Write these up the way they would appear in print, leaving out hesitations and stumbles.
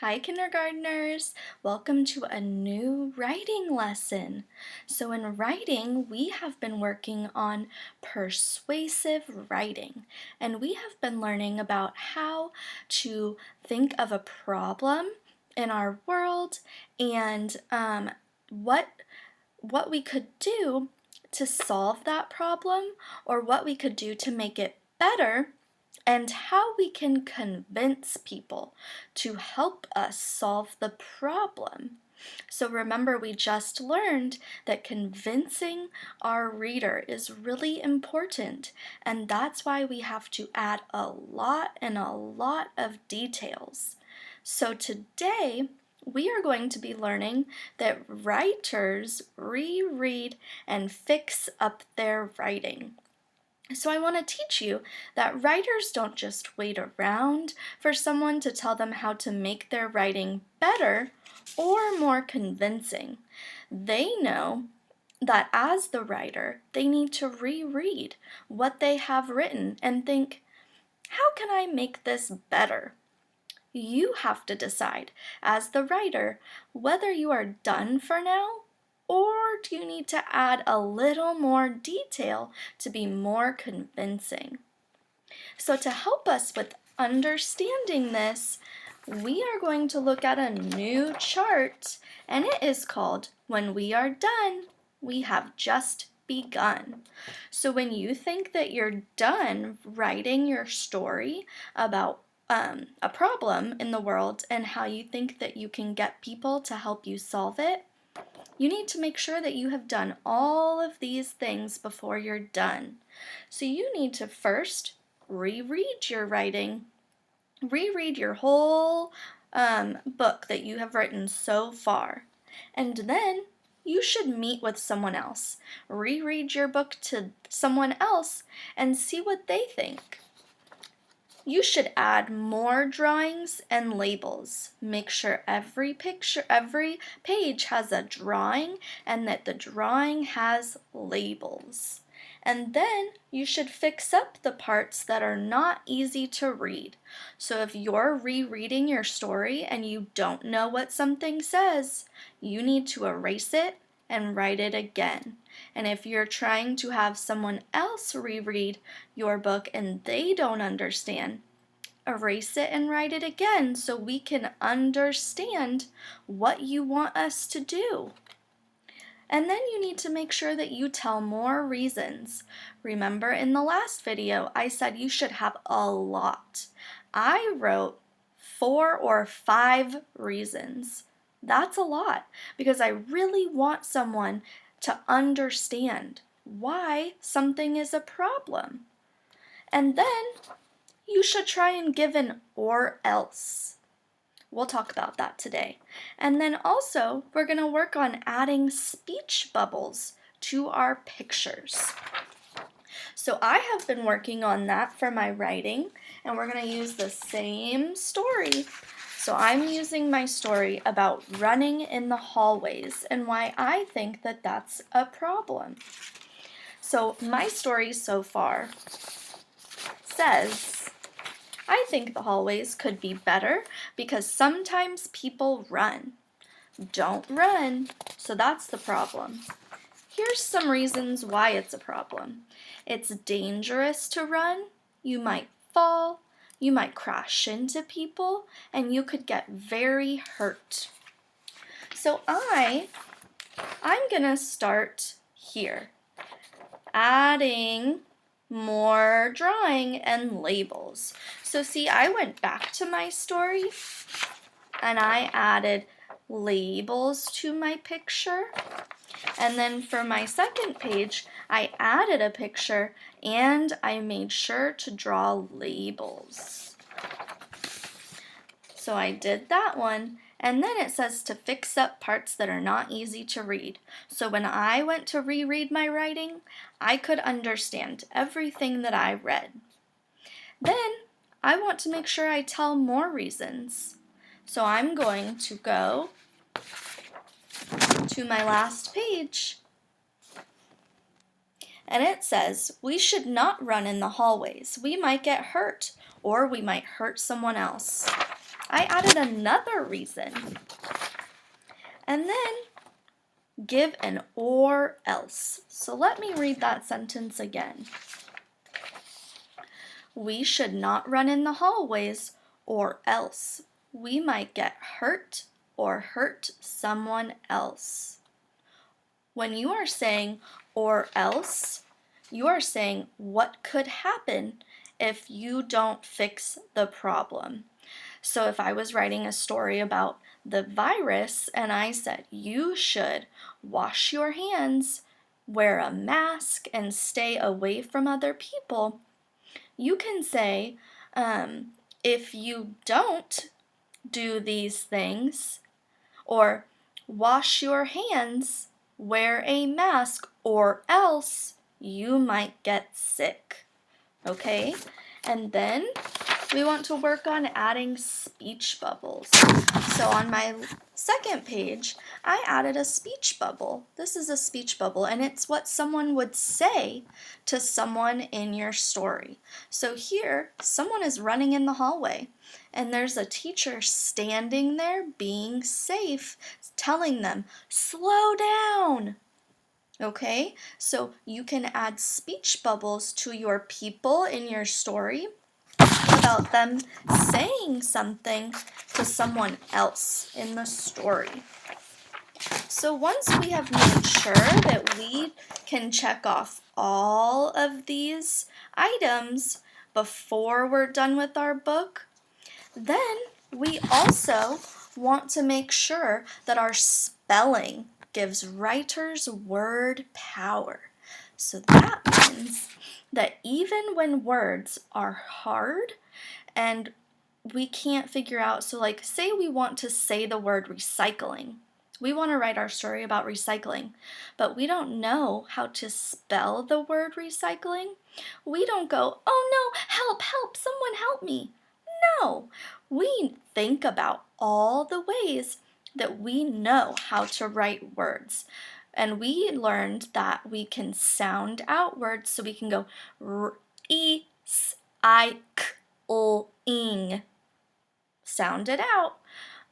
Hi, kindergartners! Welcome to a new writing lesson. So in writing, we have been working on persuasive writing, and we have been learning about how to think of a problem in our world and what we could do to solve that problem or what we could do to make it better and how we can convince people to help us solve the problem. So remember, we just learned that convincing our reader is really important, and that's why we have to add a lot of details. So today, we are going to be learning that writers reread and fix up their writing. So I want to teach you that writers don't just wait around for someone to tell them how to make their writing better or more convincing. They know that as the writer, they need to reread what they have written and think, how can I make this better? You have to decide, as the writer, whether you are done for now or do you need to add a little more detail to be more convincing. So to help us with understanding this, we are going to look at a new chart, and it is called When We Are Done, We Have Just Begun. So when you think that you're done writing your story about a problem in the world and how you think that you can get people to help you solve it, you need to make sure that you have done all of these things before you're done. So you need to first reread your writing. Reread your whole book that you have written so far. And then you should meet with someone else. Reread your book to someone else and see what they think. You should add more drawings and labels. Make sure every page has a drawing and that the drawing has labels. And then you should fix up the parts that are not easy to read. So if you're rereading your story and you don't know what something says, you need to erase it and write it again. And if you're trying to have someone else reread your book and they don't understand, erase it and write it again so we can understand what you want us to do. And then you need to make sure that you tell more reasons. Remember in the last video, I said you should have a lot. I wrote 4 or 5 reasons. That's a lot because I really want someone to understand why something is a problem. And then you should try and give an or else. We'll talk about that today. And then also, we're going to work on adding speech bubbles to our pictures. So I have been working on that for my writing, and we're going to use the same story. So I'm using my story about running in the hallways and why I think that that's a problem. So my story so far says, I think the hallways could be better because sometimes people run. Don't run, so that's the problem. Here's some reasons why it's a problem. It's dangerous to run. You might fall, you might crash into people, and you could get very hurt. So I'm gonna start here, adding more drawing and labels. So see, I went back to my story and I added labels to my picture. And then for my second page, I added a picture and I made sure to draw labels. So I did that one. And then it says to fix up parts that are not easy to read. So when I went to reread my writing, I could understand everything that I read. Then I want to make sure I tell more reasons. So I'm going to go to my last page. And it says, we should not run in the hallways. We might get hurt, or we might hurt someone else. I added another reason. And then give an or else. So let me read that sentence again. We should not run in the hallways, or else we might get hurt or hurt someone else. When you are saying or else, you are saying what could happen if you don't fix the problem. So if I was writing a story about the virus and I said, you should wash your hands, wear a mask, and stay away from other people, you can say, if you don't do these things, or wash your hands, wear a mask, or else you might get sick. Okay? And then we want to work on adding speech bubbles. So on my second page, I added a speech bubble. This is a speech bubble, and it's what someone would say to someone in your story. So here, someone is running in the hallway, and there's a teacher standing there being safe, telling them, slow down. Okay, so you can add speech bubbles to your people in your story about them saying something to someone else in the story. So once we have made sure that we can check off all of these items before we're done with our book, then we also want to make sure that our spelling gives writers word power. So that means that even when words are hard and we can't figure out, so like say we want to say the word recycling. We want to write our story about recycling, but we don't know how to spell the word recycling. We don't go, oh no, help, help, someone help me. No, we think about all the ways that we know how to write words. And we learned that we can sound out words, so we can go e s I k l ing. Sound it out.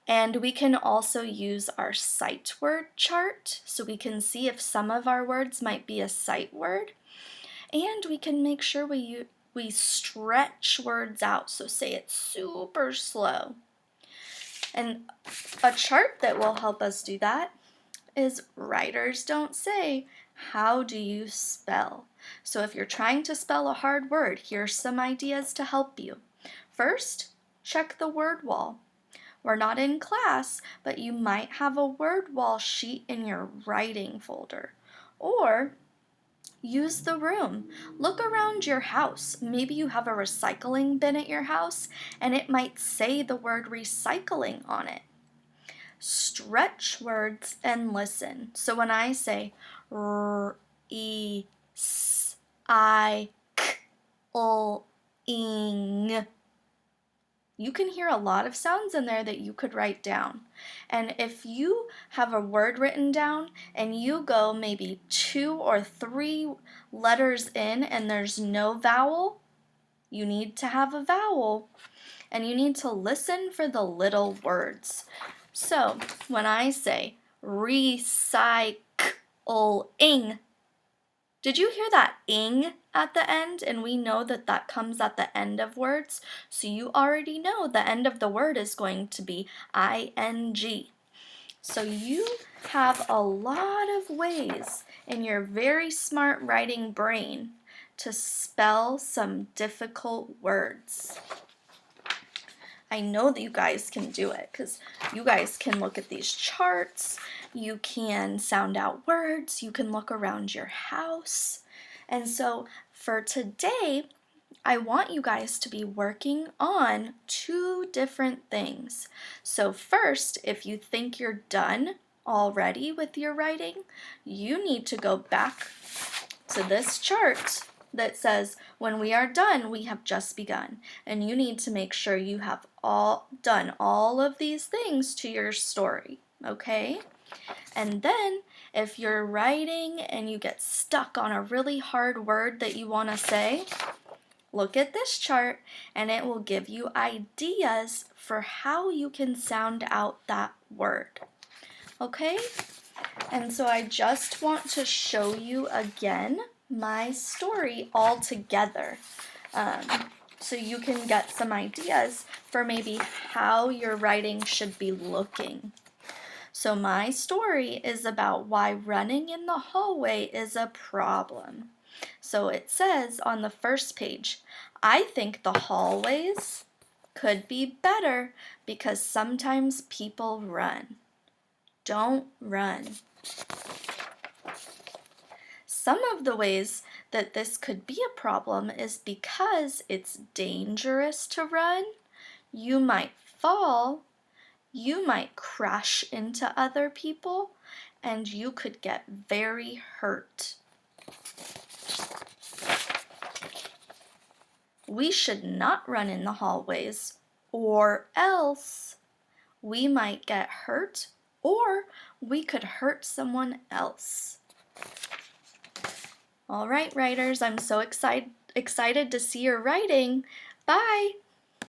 And we can also use our sight word chart, so we can see if some of our words might be a sight word. And we can make sure we stretch words out, so say it super slow. And a chart that will help us do that is Writers Don't Say, how do you spell? So if you're trying to spell a hard word, here's some ideas to help you. First, check the word wall. We're not in class, but you might have a word wall sheet in your writing folder. Or use the room. Look around your house. Maybe you have a recycling bin at your house and it might say the word recycling on it. Stretch words and listen. So when I say r, e, s, I, k, l, ing, you can hear a lot of sounds in there that you could write down. And if you have a word written down and you go maybe 2 or 3 letters in and there's no vowel, you need to have a vowel. And you need to listen for the little words. So when I say recycling, did you hear that ing at the end? And we know that that comes at the end of words. So you already know the end of the word is going to be ing. So you have a lot of ways in your very smart writing brain to spell some difficult words. I know that you guys can do it because you guys can look at these charts, you can sound out words, you can look around your house. And so for today, I want you guys to be working on 2 different things. So first, if you think you're done already with your writing, you need to go back to this chart that says, when we are done, we have just begun. And you need to make sure you have done all of these things to your story, okay? And then, if you're writing and you get stuck on a really hard word that you want to say, Look at this chart and it will give you ideas for how you can sound out that word. Okay? And so I just want to show you again my story all together. So you can get some ideas for maybe how your writing should be looking. So my story is about why running in the hallway is a problem. So it says on the first page, I think the hallways could be better because sometimes people run. Don't run. Some of the ways that this could be a problem is because it's dangerous to run. You might fall, you might crash into other people, and you could get very hurt. We should not run in the hallways, or else we might get hurt, or we could hurt someone else. All right, writers, I'm so excited to see your writing. Bye!